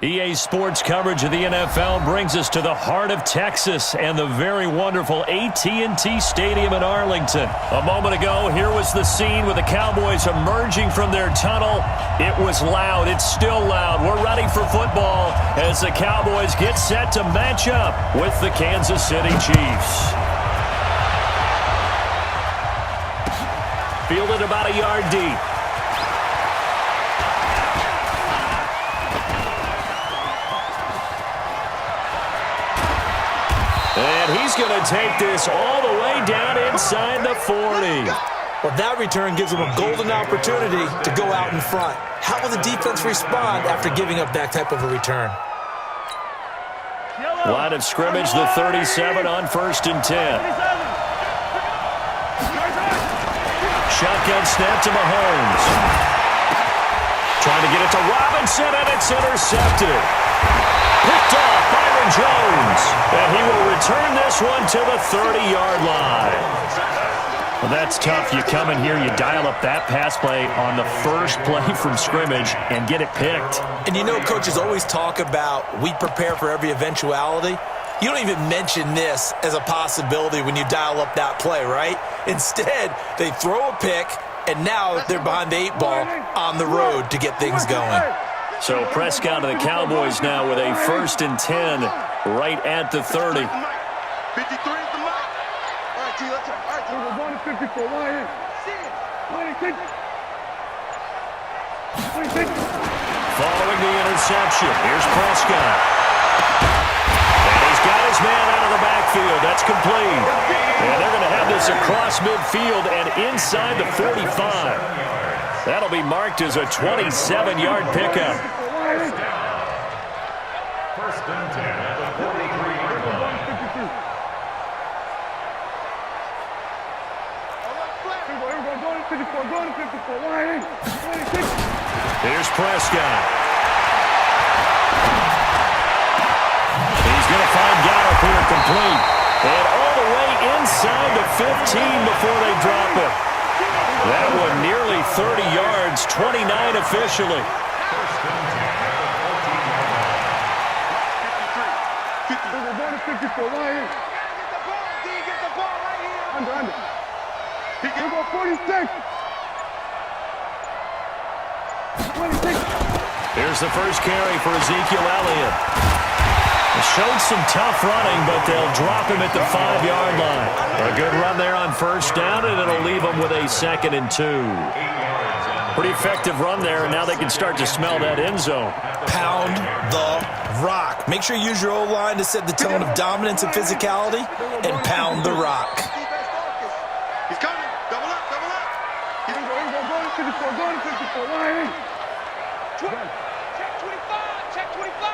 EA Sports coverage of the NFL brings us to the heart of Texas and the very wonderful AT&T Stadium in Arlington. A moment ago, here was the scene with the Cowboys emerging from their tunnel. It was loud. It's still loud. We're ready for football as the Cowboys get set to match up with the Kansas City Chiefs. Fielded about a yard deep. And he's going to take this all the way down inside the 40. Well, that return gives him a golden opportunity to go out in front. How will the defense respond after giving up that type of a return? Line of scrimmage, the 37 on 1st and 10. Shotgun snap to Mahomes. Trying to get it to Robinson, and it's intercepted. Picked off Byron Jones, and he will return this one to the 30-yard line. Well, that's tough. You come in here, you dial up that pass play on the first play from scrimmage and get it picked. And you know, coaches always talk about we prepare for every eventuality. You don't even mention this as a possibility when you dial up that play, right? Instead, they throw a pick, and now they're behind the 8 ball on the road to get things going. So Prescott and the Cowboys now with a 1st and 10 right at the 30. 53 is the mic. All right, T, let's go. All right, T. We're going to 54. Line in. 26. 26. Following the interception, here's Prescott. And he's got his man out of the backfield. That's complete. And they're going to have this across midfield and inside the 45. That'll be marked as a 27-yard pickup. First and 10 at the 43-yard line. Here's Prescott. He's going to find Gallup here complete. And all the way inside the 15 before they drop it. That one nearly 30 yards, 29 officially. First and 10 at the 14-yard line. 53. 54 right here. Get the ball, D. Get the ball right here. Under. He can go 46. 26. Here's the first carry for Ezekiel Elliott. Showed some tough running, but they'll drop him at the 5-yard line. A good run there on 1st down, and it'll leave them with a 2nd and 2. Pretty effective run there, and now they can start to smell that end zone. Pound the rock. Make sure you use your O-line to set the tone of dominance and physicality, and pound the rock. He's coming. Double up, double up. He's going to 54, line in. Check 25, check 25.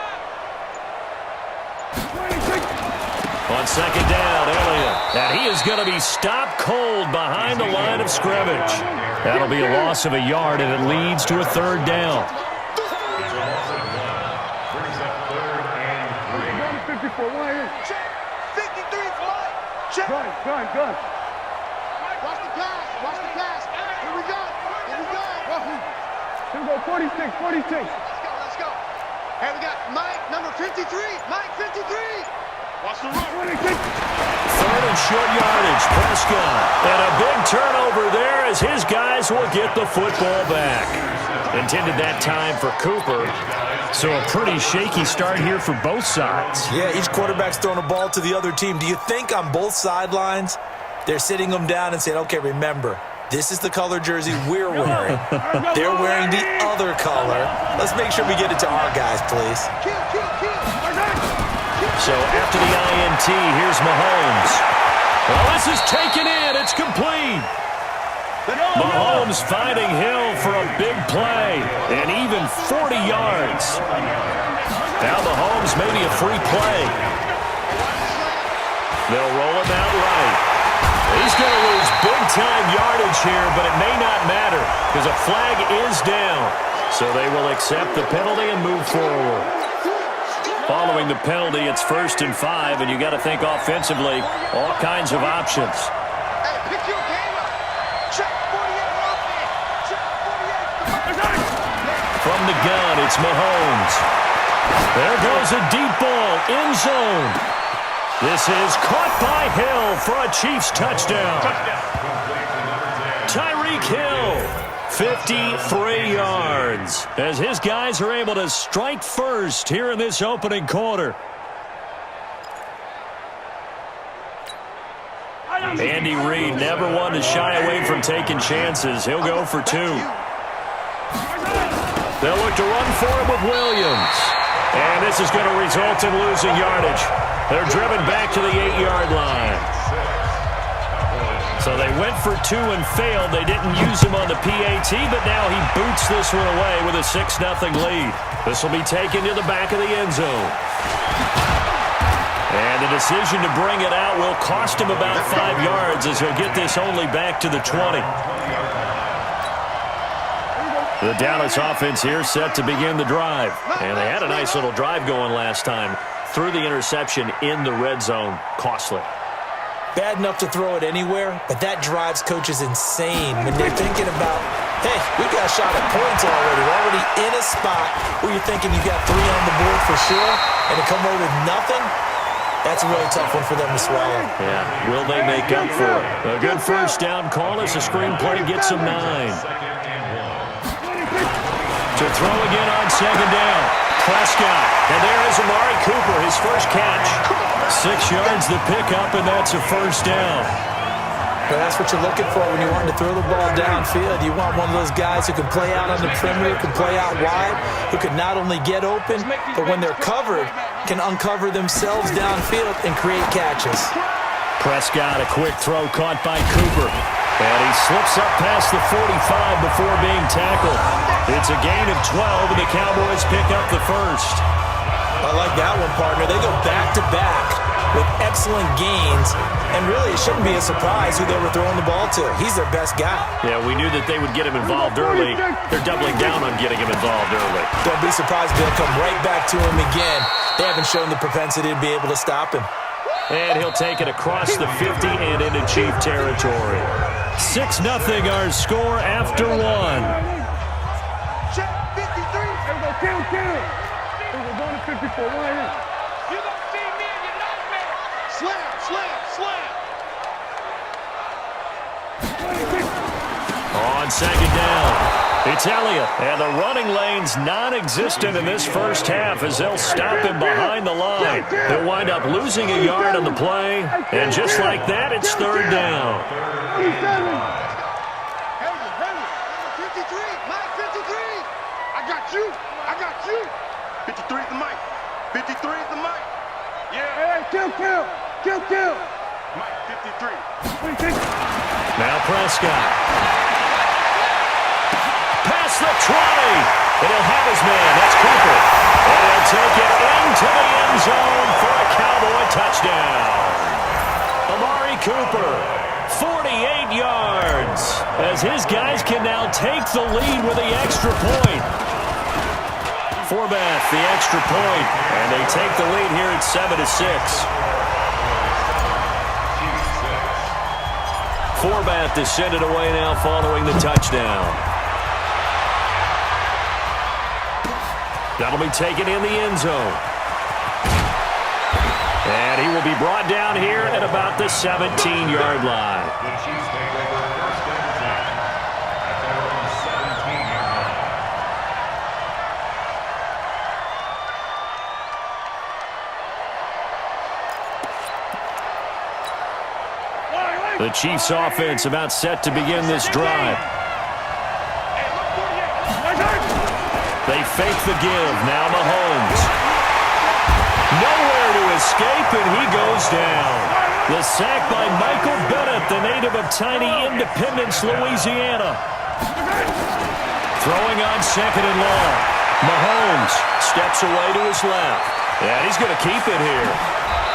On 2nd down, Elliott. And he is going to be stopped cold behind the line of scrimmage. That'll be a loss of a yard, and it leads to a 3rd down. It's a loss of 1. Brings up 3rd and 3. 54, line in. Check. 53 flight. Check. Gun. Watch the pass. Here we go. Here we go. 46. Let's go. Hey, we got Mike, number 53. Mike, 53. Watch the run. 3rd and short yardage, Prescott. And a big turnover there as his guys will get the football back. Intended that time for Cooper. So a pretty shaky start here for both sides. Yeah, each quarterback's throwing a ball to the other team. Do you think on both sidelines they're sitting them down and saying, okay, remember, this is the color jersey we're wearing. They're wearing the other color. Let's make sure we get it to our guys, please. So after the INT, here's Mahomes. Well, this is taken in. It's complete. Mahomes finding Hill for a big play and even 40 yards. Now Mahomes maybe a free play. They'll roll him out right. He's going to lose big-time yardage here, but it may not matter because a flag is down. So they will accept the penalty and move forward. Following the penalty, it's 1st and 5, and you got to think offensively, all kinds of options. Hey, pick your game up. Check 48 offense. Check 48. From the gun, it's Mahomes. There goes a deep ball, end zone. This is caught by Hill for a Chiefs touchdown. Tyreek Hill, 53 yards, as his guys are able to strike first here in this opening quarter. Andy Reid never one to shy away from taking chances. He'll go for 2. They'll look to run for it with Williams. And this is going to result in losing yardage. They're driven back to the 8-yard line. So they went for 2 and failed. They didn't use him on the PAT, but now he boots this one away with a 6-0 lead. This will be taken to the back of the end zone. And the decision to bring it out will cost him about 5 yards as he'll get this only back to the 20. The Dallas offense here set to begin the drive. And they had a nice little drive going last time. Threw the interception in the red zone. Costly. Bad enough to throw it anywhere, but that drives coaches insane when they're thinking about, hey, we've got a shot at points already. We're already in a spot where you're thinking you've got 3 on the board for sure, and to come away with nothing, that's a really tough one for them to swallow. Yeah, will they make up for it? A good first down call as the screenplay gets them 9. To throw again on second down. Prescott. And there is Amari Cooper, his first catch. 6 yards the pickup, and that's a first down. But that's what you're looking for when you want to throw the ball downfield. You want one of those guys who can play out on the perimeter, can play out wide, who can not only get open, but when they're covered, can uncover themselves downfield and create catches. Prescott, a quick throw caught by Cooper. And he slips up past the 45 before being tackled. It's a gain of 12, and the Cowboys pick up the first. I like that one, partner. They go back-to-back with excellent gains, and really it shouldn't be a surprise who they were throwing the ball to. He's their best guy. Yeah, we knew that they would get him involved early. They're doubling down on getting him involved early. Don't be surprised if they'll come right back to him again. They haven't shown the propensity to be able to stop him. And he'll take it across the 50 and into Chief territory. 6-0 our score after 1. Check 53. There we go, kill. There we go, going to 54. Right here. You don't see me and you know me. Slam. On second down, it's Elliott. And the running lane's non-existent in this first half as they'll stop him behind the line. He'll wind up losing a yard on the play. And just like that, it's third down. 53, Mike 53. I got you. 53 at the mic. 53 at the mic. Yeah. Hey, kill. Mike 53. Now Prescott. Past the 20. And he'll have his man. That's Cooper. And he'll take it into the end zone for a Cowboy touchdown. Amari Cooper, 48 yards, as his guys can now take the lead with the extra point. Forbath, the extra point, and they take the lead here at 7-6. Forbath to send it away now following the touchdown. That'll be taken in the end zone. And he will be brought down here at about the 17-yard line. The Chiefs take over first and 10 at their own 17-yard line. The Chiefs offense about set to begin this drive. They fake the give. Now Mahomes. Nowhere to escape, and he goes down. The sack by Michael Bennett, the native of tiny Independence, Louisiana. Throwing on second and long. Mahomes steps away to his left. And he's going to keep it here.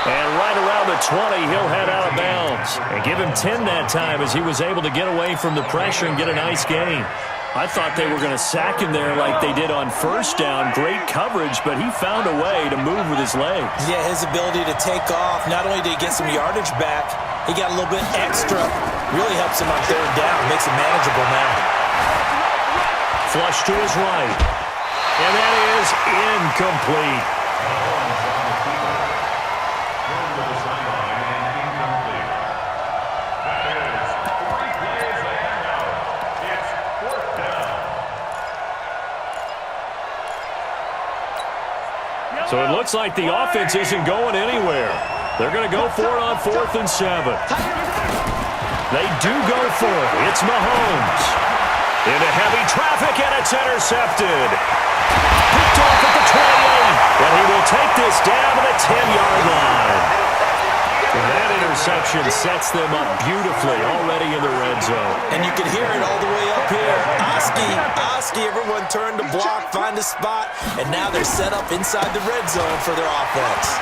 And right around the 20, he'll head out of bounds. And give him 10 that time as he was able to get away from the pressure and get a nice gain. I thought they were going to sack him there like they did on first down. Great coverage, but he found a way to move with his legs. Yeah, his ability to take off, not only did he get some yardage back, he got a little bit extra. Really helps him on third down, makes it manageable now. Flush to his right. And that is incomplete. So it looks like the offense isn't going anywhere. They're going to go for it on 4th and 7. They do go for it. It's Mahomes. Into heavy traffic, and it's intercepted. Picked off at the 28. And he will take this down to the 10-yard line. And that interception sets them up beautifully already in the red zone. And you can hear it all the way up here. Oski, everyone turned to block, find a spot, and now they're set up inside the red zone for their offense.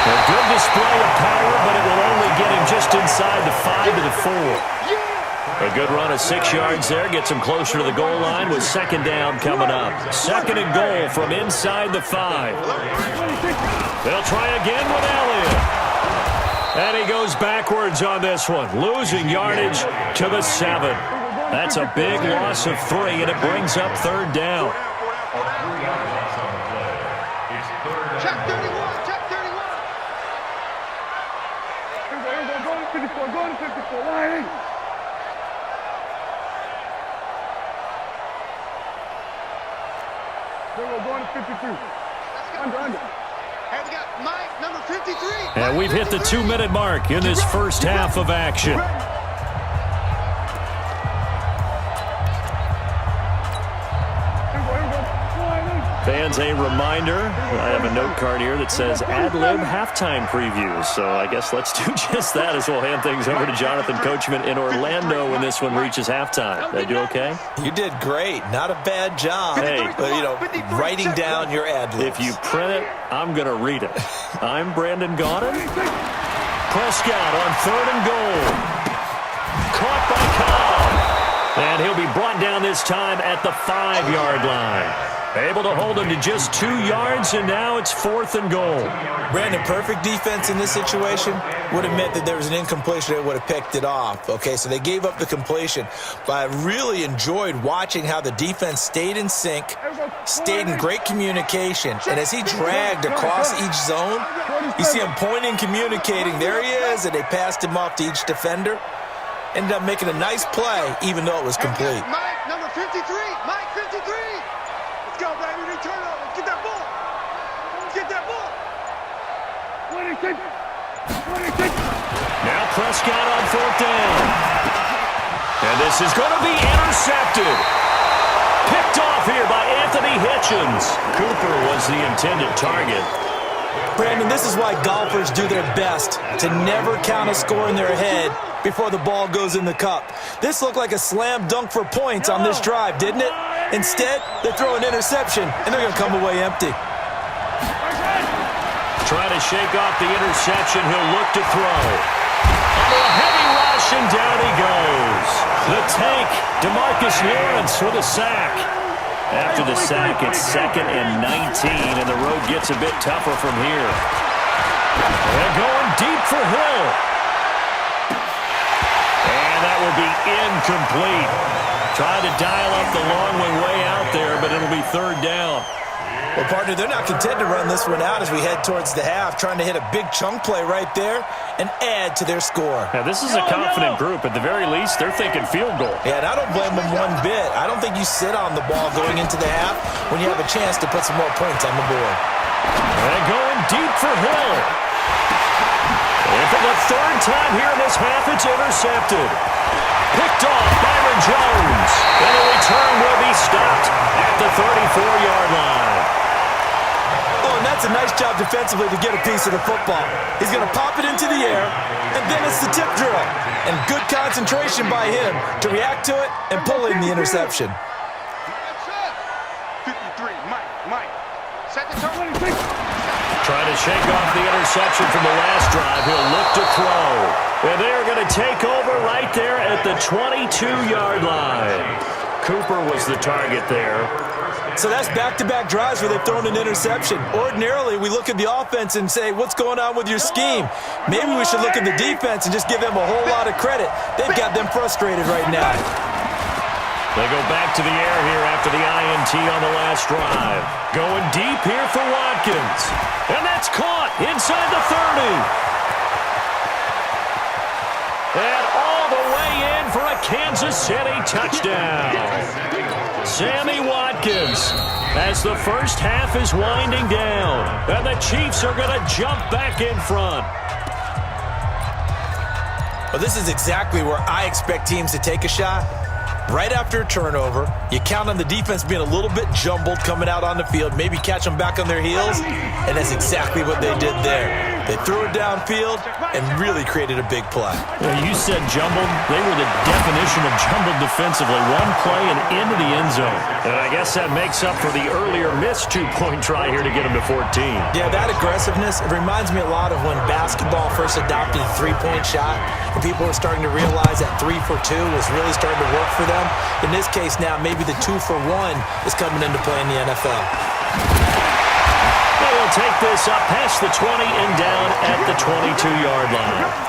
A good display of power, but it will only get him just inside the 5 to the 4. A good run of 6 yards there gets him closer to the goal line with 2nd down coming up. 2nd and goal from inside the 5. They'll try again with Elliott. And he goes backwards on this one, losing yardage to the 7. That's a big loss of 3, and it brings up 3rd down. Check 31, check 31. Here we go, go to 54, go to 54, line. We're going to 52. Under. Hey, we got Mike, number 53. And we've hit the 2-minute mark in this first half of action. Fans, a reminder, I have a note card here that says ad-lib halftime previews. So I guess let's do just that as we'll hand things over to Jonathan Coachman in Orlando when this one reaches halftime. Did I do okay? You did great. Not a bad job. Hey. But, writing down your ad-libs. If you print it, I'm going to read it. I'm Brandon Gaudin. Prescott on 3rd and goal. Caught by Cobb. And he'll be brought down this time at the 5-yard line. Able to hold him to just 2 yards, and now it's 4th and goal. Brandon, perfect defense in this situation would have meant that there was an incompletion that would have picked it off. Okay, so they gave up the completion. But I really enjoyed watching how the defense stayed in sync, stayed in great communication. And as he dragged across each zone, you see him pointing, communicating. There he is, and they passed him off to each defender. Ended up making a nice play, even though it was complete. Mike, number 53. Mike, 53. Let's go, baby. Return over. Get that ball. Get that ball. 26. Now Prescott on 4th down. And this is going to be intercepted. Picked off here by Anthony Hitchens. Cooper was the intended target. Brandon, this is why golfers do their best to never count a score in their head before the ball goes in the cup. This looked like a slam dunk for points on this drive, didn't it? Instead, they throw an interception, and they're going to come away empty. Trying to shake off the interception. He'll look to throw. Under a heavy rush, and down he goes. The tank, DeMarcus Lawrence with a sack. After the sack, it's 2nd and 19, and the road gets a bit tougher from here. They're going deep for Hill. And that will be incomplete. Trying to dial up the long way out there, but it'll be 3rd down. Well, partner, they're not content to run this one out as we head towards the half, trying to hit a big chunk play right there and add to their score. Now, this is a confident group. At the very least, they're thinking field goal. Yeah, and I don't blame them one bit. I don't think you sit on the ball going into the half when you have a chance to put some more points on the board. And going deep for Hill. And for the 3rd time here in this half, it's intercepted. Picked off Byron Jones. And the return will be stopped at the 34-yard line. Oh, and that's a nice job defensively to get a piece of the football. He's going to pop it into the air, and then it's the tip drill. And good concentration by him to react to it and pull in the interception. 53, Mike. Second turn. Trying to shake off the interception from the last drive. He'll look to throw. And they're going to take over right there at the 22-yard line. Cooper was the target there. So that's back-to-back drives where they've thrown an interception. Ordinarily, we look at the offense and say, what's going on with your scheme? Maybe we should look at the defense and just give them a whole lot of credit. They've got them frustrated right now. They go back to the air here after the INT on the last drive. Going deep here for Watkins. And that's caught inside the 30. And all the way in for a Kansas City touchdown. Sammy Watkins as the first half is winding down. And the Chiefs are going to jump back in front. Well, this is exactly where I expect teams to take a shot. Right after a turnover, you count on the defense being a little bit jumbled coming out on the field, maybe catch them back on their heels, and that's exactly what they did there. They threw it downfield and really created a big play. Well, you said jumbled. They were the definition of jumbled defensively. One play and into the end zone. And I guess that makes up for the earlier missed two-point try here to get them to 14. Yeah, that aggressiveness, it reminds me a lot of when basketball first adopted the three-point shot, and people were starting to realize that 3 for 2 was really starting to work for them. In this case now, maybe the 2 for 1 is coming into play in the NFL. They will take this up past the 20 and down at the 22-yard line.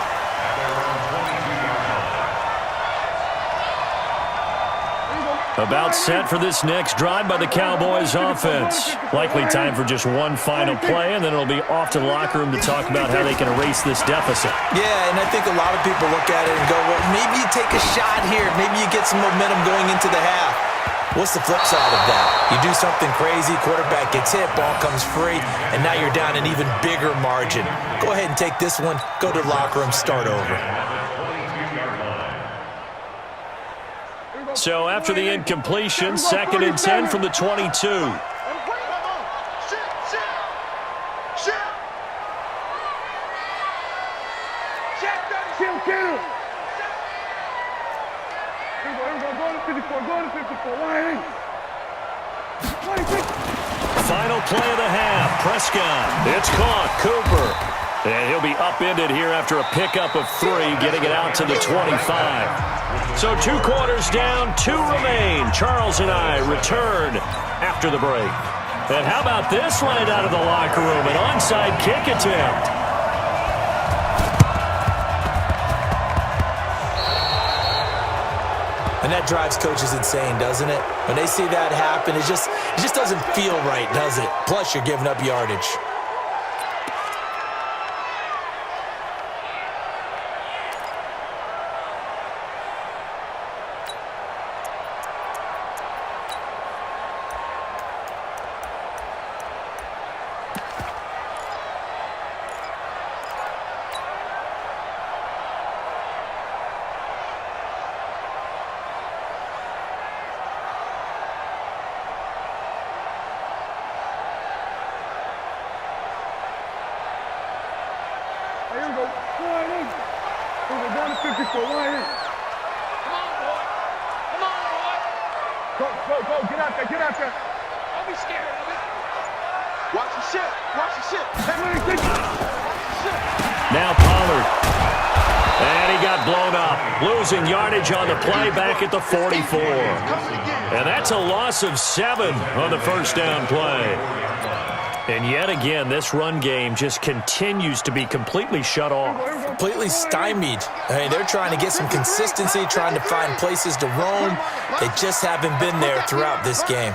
About set for this next drive by the Cowboys offense. Likely time for just one final play, and then it'll be off to the locker room to talk about how they can erase this deficit. Yeah, and I think a lot of people look at it and go, well, maybe you take a shot here. Maybe you get some momentum going into the half. What's the flip side of that? You do something crazy, quarterback gets hit, ball comes free, and now you're down an even bigger margin. Go ahead and take this one, go to the locker room, start over. So after the incompletion, 2nd and 10 from the 22. Final play of the half. Prescott. It's caught. Cooper. And he'll be upended here after a pickup of 3, getting it out to the 25. So 2 quarters down, 2 remain. Charles and I return after the break. And how about this right out of the locker room? An onside kick attempt. And that drives coaches insane, doesn't it? When they see that happen, it just doesn't feel right, does it? Plus, you're giving up yardage. Now Pollard. And he got blown up. Losing yardage on the play back at the 44. And that's a loss of 7 on the first down play. And yet again, this run game just continues to be completely shut off. Completely stymied. I mean, they're trying to get some consistency, trying to find places to roam. They just haven't been there throughout this game.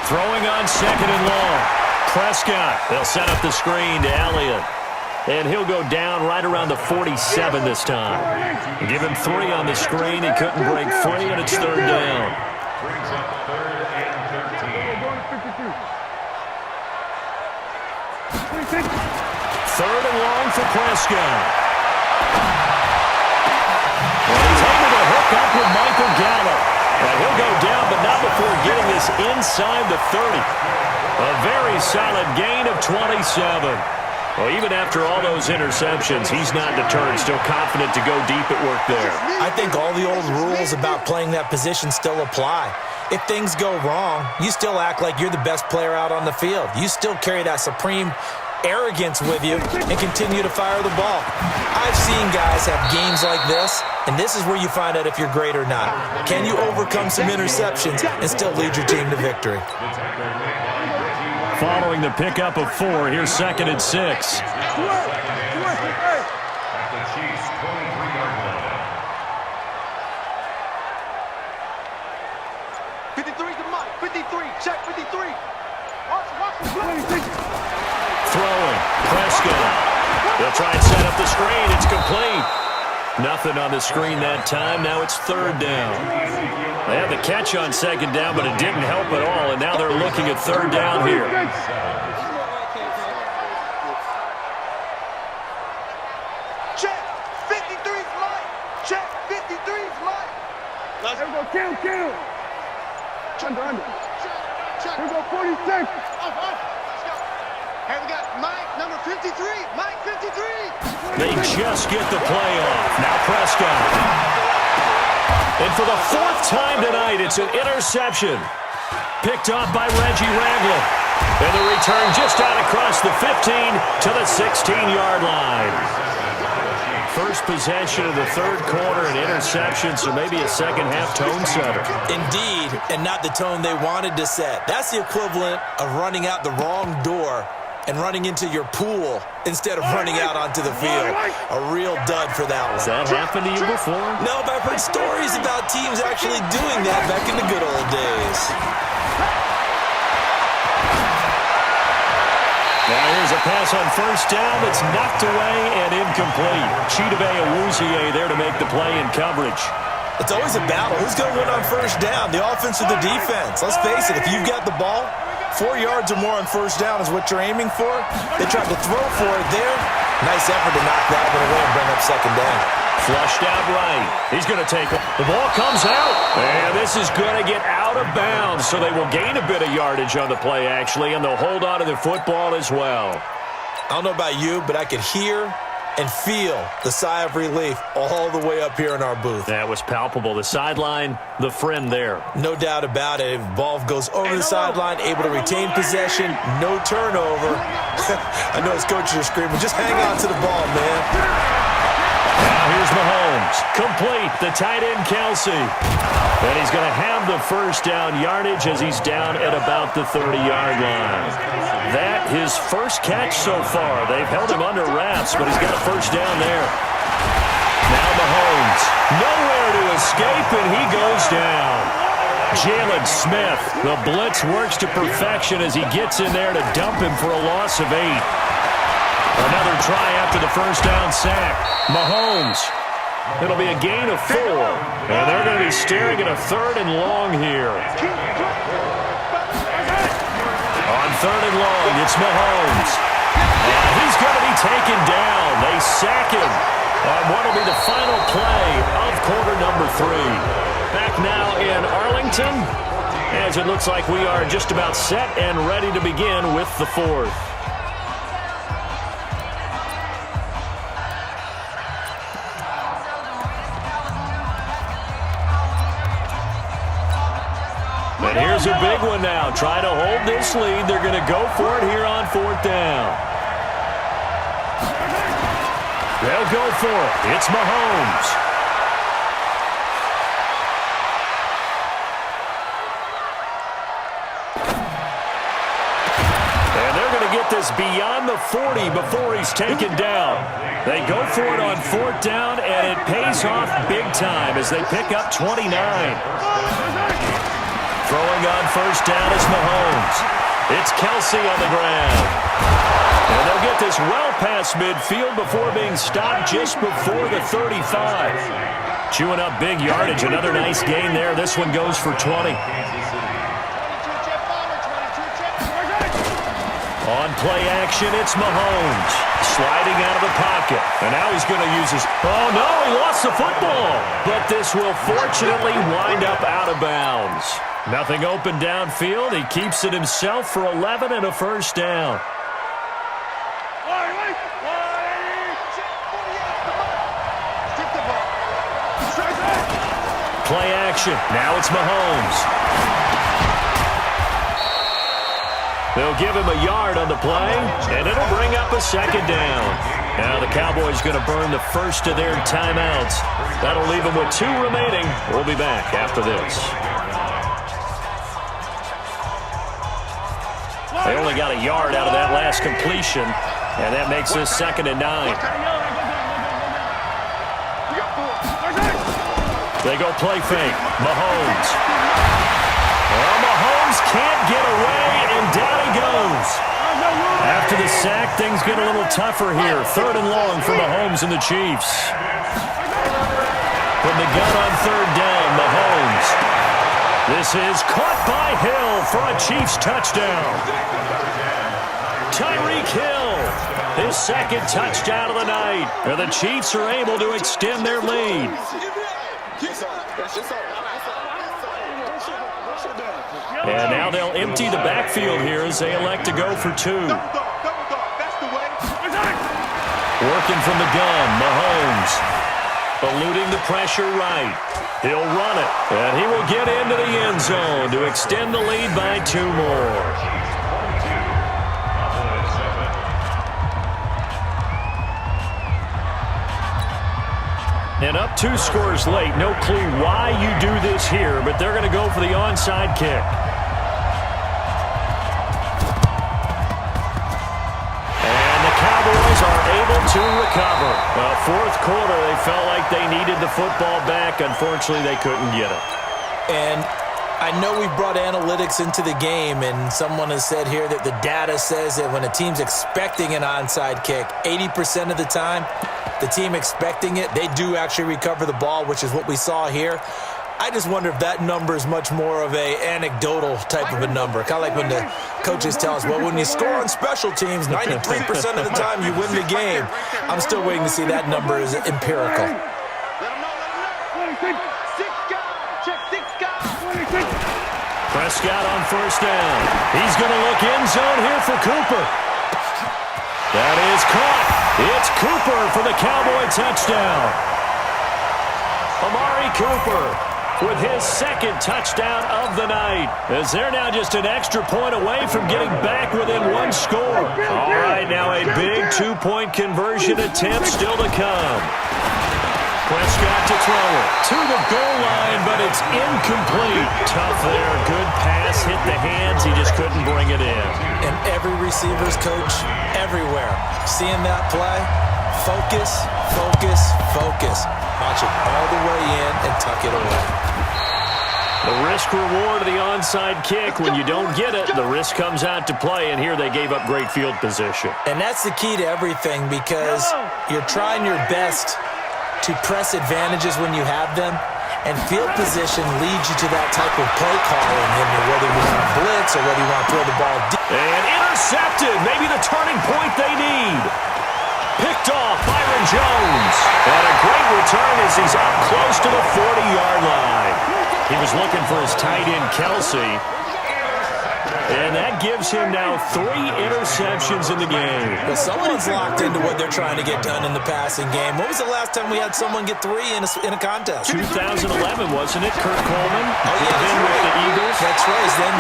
Throwing on 2nd and long. Prescott. They'll set up the screen to Elliott. And he'll go down right around the 47 this time. Give him 3 on the screen. He couldn't break free, and it's 3rd down. Brings up 3rd and 13. 3rd and long for Prescott. And he's able to hook up with Michael Gallup. And he'll go down, but not before getting this inside the 30. A very solid gain of 27. Well, even after all those interceptions, he's not deterred, still confident to go deep at work there. I think all the old rules about playing that position still apply. If things go wrong, you still act like you're the best player out on the field. You still carry that supreme arrogance with you and continue to fire the ball. I've seen guys have games like this, and this is where you find out if you're great or not. Can you overcome some interceptions and still lead your team to victory? following the pickup of 4. Here's 2nd and 6. At the Chiefs' 23-yard line. 53 to Mike. 53. Check 53. Watch the play. Throwing. Prescott. They'll try and set up the screen. It's complete. Nothing on the screen that time. Now it's 3rd down. They had the catch on 2nd down, but it didn't help at all, and now they're looking at 3rd down here. Check. 53's Mike. Check. 53's Mike. Let's go. Kill. Under. Check. Here we go. 46. Let's go. Here we got Mike, number 53. Mike, 53. They just get the play off. Now Prescott. And for the 4th time tonight, it's an interception. Picked off by Reggie Ragland. And the return just out across the 15 to the 16-yard line. First possession of the 3rd quarter, an interception, so maybe a second-half tone setter. Indeed, and not the tone they wanted to set. That's the equivalent of running out the wrong door and running into your pool instead of running out onto the field. A real dud for that one. Has that happened to you before? No, but I've heard stories about teams actually doing that back in the good old days. Now here's a pass on 1st down that's knocked away and incomplete. Chidobe Awuzie there to make the play in coverage. It's always a battle. Who's going to win on 1st down, the offense or the defense? Let's face it, if you've got the ball, 4 yards or more on 1st down is what you're aiming for. They tried to throw for it there. Nice effort to knock that one away and bring up 2nd down. Flushed out right. He's going to take it. The ball comes out. And this is going to get out of bounds, so they will gain a bit of yardage on the play, actually, and they'll hold on to the football as well. I don't know about you, but I could hear and feel the sigh of relief all the way up here in our booth. That was palpable. The sideline, the friend there. No doubt about it. If the ball goes over the sideline, able to retain possession, no turnover. I know his coaches are screaming, just hang on to the ball, man. Now here's Mahomes. Complete. The tight end, Kelsey. And he's going to have the 1st down yardage as he's down at about the 30-yard line. That his first catch so far. They've held him under wraps, but he's got a 1st down there. Now Mahomes. Nowhere to escape, and he goes down. Jalen Smith. The blitz works to perfection as he gets in there to dump him for a loss of 8. Another try after the 1st down sack. Mahomes. It'll be a gain of 4. And they're going to be staring at a 3rd and long here. On 3rd and long, it's Mahomes. And he's going to be taken down. They sack him on what will be the final play of quarter number 3. Back now in Arlington, as it looks like we are just about set and ready to begin with the 4th. And here's a big one now. Try to hold this lead. They're going to go for it here on 4th down. They'll go for it. It's Mahomes. And they're going to get this beyond the 40 before he's taken down. They go for it on 4th down, and it pays off big time as they pick up 29. Throwing on 1st down is Mahomes. It's Kelsey on the ground. And they'll get this well past midfield before being stopped just before the 35. Chewing up big yardage. Another nice gain there. This one goes for 20. On play action, it's Mahomes. Sliding out of the pocket. And now he's going to use his... Oh, no, he lost the football. But this will fortunately wind up out of bounds. Nothing open downfield. He keeps it himself for 11 and a 1st down. Play action. Now it's Mahomes. They'll give him a yard on the play, and it'll bring up a 2nd down. Now the Cowboys going to burn the first of their timeouts. That'll leave them with 2 remaining. We'll be back after this. They only got a yard out of that last completion, and that makes this 2nd and 9. They go play fake. Mahomes. Well, Mahomes can't get away, and down he goes. After the sack, things get a little tougher here. 3rd and long for Mahomes and the Chiefs. From the gun on 3rd down, Mahomes. This is caught by Hill for a Chiefs touchdown. Tyreek Hill, his 2nd touchdown of the night. And the Chiefs are able to extend their lead. And now they'll empty the backfield here as they elect to go for 2. Working from the gun, Mahomes. Eluding the pressure right. He'll run it, and he will get into the end zone to extend the lead by 2 more. And up 2 scores late. No clue why you do this here, but they're going to go for the onside kick. And the Cowboys are able to recover. 4th quarter, they felt like they needed the football back. Unfortunately, they couldn't get it. And I know we brought analytics into the game, and someone has said here that the data says that when a team's expecting an onside kick, 80% of the time, the team expecting it, they do actually recover the ball, which is what we saw here. I just wonder if that number is much more of a anecdotal type of a number. Kind of like when the coaches tell us, well, when you score on special teams, 93% of the time you win the game. I'm still waiting to see that number is empirical. Prescott on 1st down. He's going to look end zone here for Cooper. That is caught. It's Cooper for the Cowboy touchdown. Amari Cooper with his 2nd touchdown of the night, as they're now just an extra point away from getting back within 1 score. All right, now a big 2-point conversion attempt still to come. Prescott to throw it to the goal line, but it's incomplete. Tough there. Good pass, hit the hands. He just couldn't bring it in. And every receiver's coach everywhere, seeing that play, focus, focus, focus. Watch it all the way in and tuck it away. The risk-reward of the onside kick, when you don't get it, the risk comes out to play, and here they gave up great field position. And that's the key to everything, because you're trying your best to press advantages when you have them, and field position leads you to that type of play calling, whether you want to blitz or whether you want to throw the ball deep. And intercepted, maybe the turning point they need. Picked off Byron Jones. And a great return as he's up close to the 40-yard line. He was looking for his tight end, Kelsey. And that gives him now 3 interceptions in the game. Well, someone's locked into what they're trying to get done in the passing game. When was the last time we had someone get 3 in a contest? 2011, wasn't it? Kurt Coleman. Oh, yeah, then with the Eagles. That's right. He's then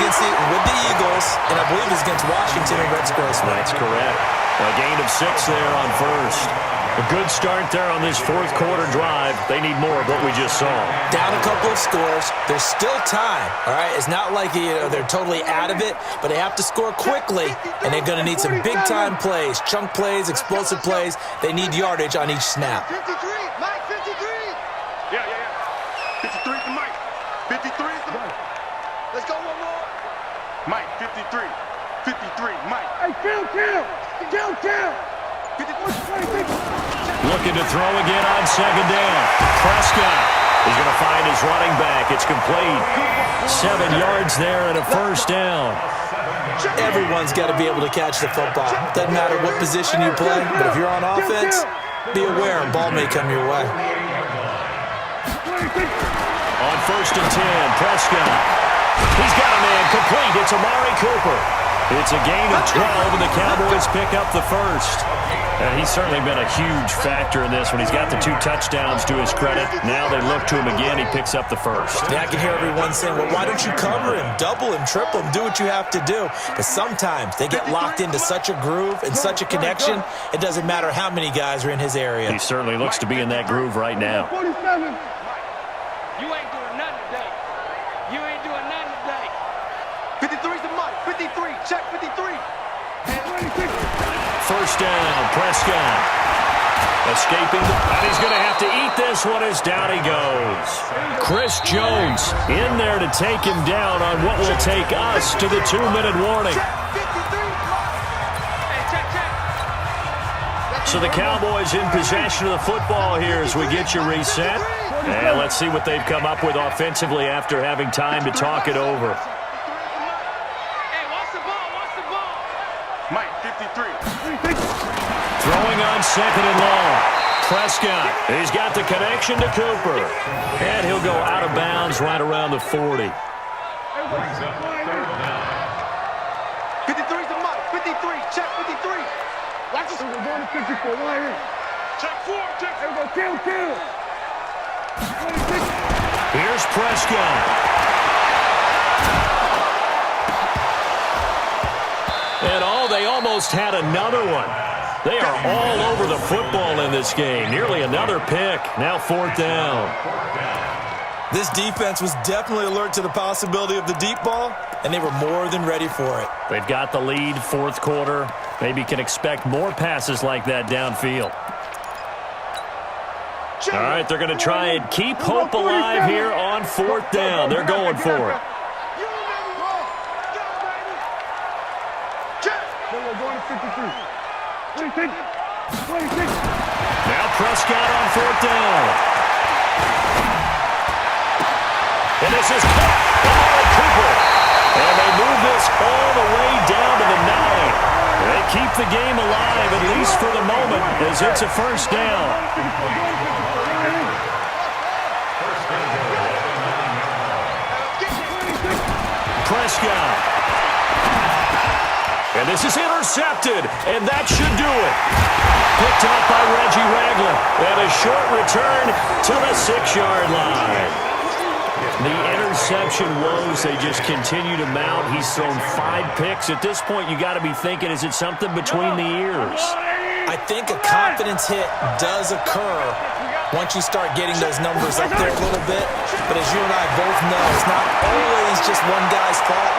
with the Eagles, and I believe it's against Washington and Rex Grossman. That's correct. A gain of 6 there on 1st. A good start there on this 4th quarter drive. They need more of what we just saw. Down a couple of scores. There's still time, all right? It's not like they're totally out of it, but they have to score quickly, and they're going to need some big-time plays, chunk plays, explosive plays. They need yardage on each snap. 53, Mike, 53. Yeah. 53 to Mike. 53 to Mike. Let's go one more. Mike, 53. 53, Mike. Hey, kill. Looking to throw again on 2nd down. Prescott is going to find his running back. It's complete. 7 yards there and a 1st down. Everyone's got to be able to catch the football. Doesn't matter what position you play, but if you're on offense, be aware a ball may come your way. On 1st and 10, Prescott. He's got a man complete. It's Amari Cooper. It's a gain of 12, and the Cowboys pick up the 1st. And he's certainly been a huge factor in this when he's got the 2 touchdowns to his credit. Now they look to him again. He picks up the 1st. Yeah, I can hear everyone saying, well, why don't you cover him, double him, triple him, do what you have to do. But sometimes they get locked into such a groove and such a connection, it doesn't matter how many guys are in his area. He certainly looks to be in that groove right now. 47. You ain't doing nothing today. You ain't doing nothing today. 53's the money. 53. Check 53. First down, Prescott. Escaping, and he's going to have to eat this one as down he goes. Chris Jones in there to take him down on what will take us to the 2-minute warning. So the Cowboys in possession of the football here as we get you reset. And let's see what they've come up with offensively after having time to talk it over. Hey, watch the ball. Watch the ball. Mike, 53. Throwing on second and long. Prescott, he's got the connection to Cooper. And he'll go out of bounds right around the 40. 53's the money. 53. Check 53. Watch this. We're going to 54. Why here? Check 4. Check 4. Go kill. Here's Prescott. And they almost had another one. They are all over the football in this game. Nearly another pick. Now 4th down. This defense was definitely alert to the possibility of the deep ball, and they were more than ready for it. They've got the lead, 4th quarter. Maybe can expect more passes like that downfield. All right, they're going to try and keep hope alive here on 4th down. They're going for it. Now Prescott on 4th down. And this is caught by Cooper. And they move this all the way down to the 9. They keep the game alive, at least for the moment, as it's a 1st down. Prescott. And this is intercepted, and that should do it. Picked off by Reggie Ragland, and a short return to the 6-yard line. The interception woes, they just continue to mount. He's thrown 5 picks. At this point, you got to be thinking, is it something between the ears? I think a confidence hit does occur once you start getting those numbers up there a little bit. But as you and I both know, it's not always just one guy's fault.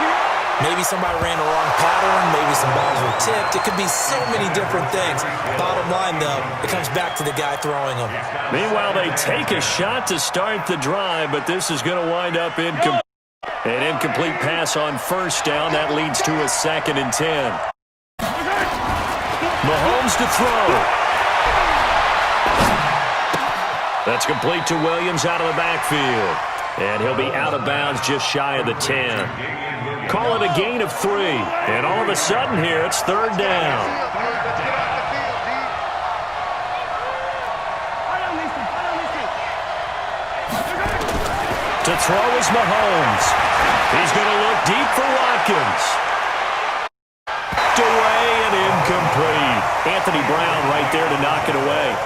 Maybe somebody ran the wrong pattern. Maybe some balls were tipped. It could be so many different things. Bottom line, though, it comes back to the guy throwing them. Meanwhile, they take a shot to start the drive, but this is going to wind up incomplete. An incomplete pass on 1st down. That leads to a 2nd and 10. Mahomes to throw. That's complete to Williams out of the backfield. And he'll be out of bounds just shy of the 10. Call it a gain of 3. And all of a sudden here, it's 3rd down. To throw is Mahomes. He's going to look deep for Watkins. Away and incomplete. Anthony Brown right there to knock it away.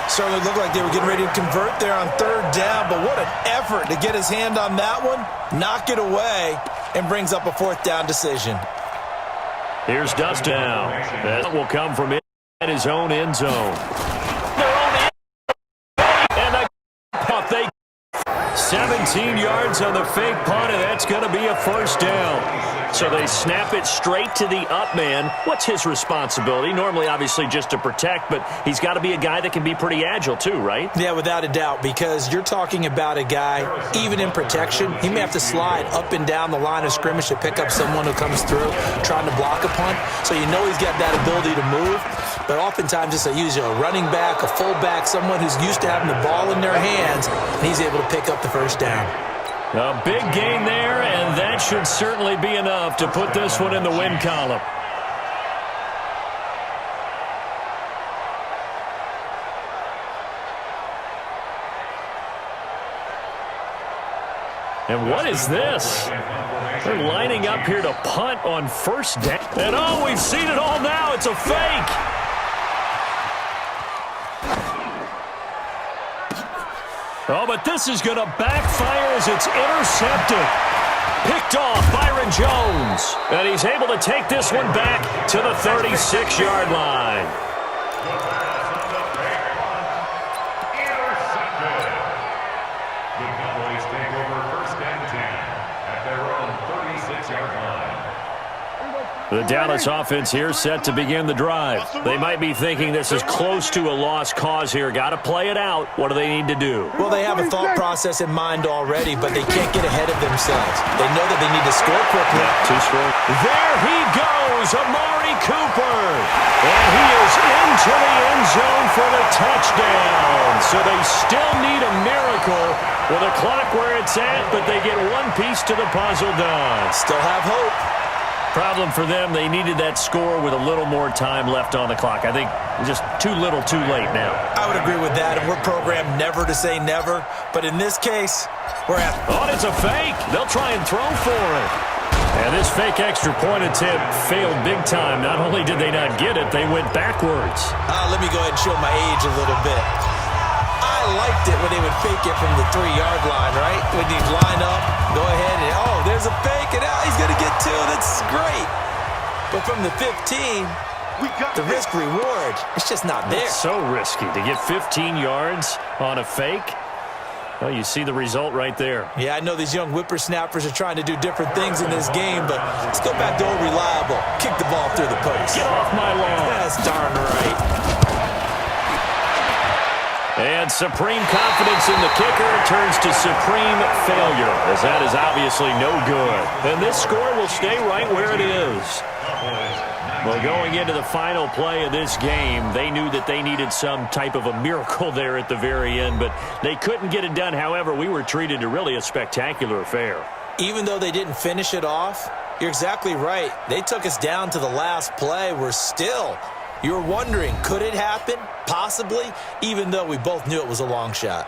Certainly looked like they were getting ready to convert there on 3rd down, but what an effort to get his hand on that one, knock it away, and brings up a 4th down decision. Here's Dustin. That will come from in his own end zone. Their own end zone. And they 17 yards on the fake punt, and that's going to be a 1st down. So they snap it straight to the up man. What's his responsibility? Normally, obviously, just to protect, but he's got to be a guy that can be pretty agile too, right? Yeah, without a doubt, because you're talking about a guy, even in protection, he may have to slide up and down the line of scrimmage to pick up someone who comes through trying to block a punt. So you know he's got that ability to move, but oftentimes it's usually a running back, a fullback, someone who's used to having the ball in their hands, and he's able to pick up the 1st down. A big gain there, and that should certainly be enough to put this one in the win column. And what is this? They're lining up here to punt on 1st down. And we've seen it all now. It's a fake. Oh, but this is going to backfire as it's intercepted. Picked off Byron Jones. And he's able to take this one back to the 36-yard line. Intercepted. The Cowboys take over 1st and 10 at their own 36-yard line. The Dallas offense here set to begin the drive. They might be thinking this is close to a lost cause here. Got to play it out. What do they need to do? Well, they have a thought process in mind already, but they can't get ahead of themselves. They know that they need to score quickly. Two scores. There he goes, Amari Cooper. And he is into the end zone for the touchdown. So they still need a miracle with a clock where it's at, but they get one piece to the puzzle done. Still have hope. Problem for them, they needed that score with a little more time left on the clock. I think just too little too late now. I would agree with that, and we're programmed never to say never. But in this case, we're at... Oh, it's a fake. They'll try and throw for it. And this fake extra point attempt failed big time. Not only did they not get it, they went backwards. Let me go ahead and show my age a little bit. I liked it when they would fake it from the 3-yard line, right? When you line up, go ahead and, oh, there's a fake, and he's going to get 2. That's great. But from the 15, the risk-reward, it's just not there. It's so risky to get 15 yards on a fake. Well, you see the result right there. Yeah, I know these young whippersnappers are trying to do different things in this game, but let's go back to old reliable. Kick the ball through the post. Get off my lawn. That's darn right. And supreme confidence in the kicker turns to supreme failure, as that is obviously no good. And this score will stay right where it is. Well, going into the final play of this game, they knew that they needed some type of a miracle there at the very end, but they couldn't get it done. However, we were treated to really a spectacular affair. Even though they didn't finish it off, you're exactly right. They took us down to the last play. You're wondering, could it happen? Possibly, even though we both knew it was a long shot.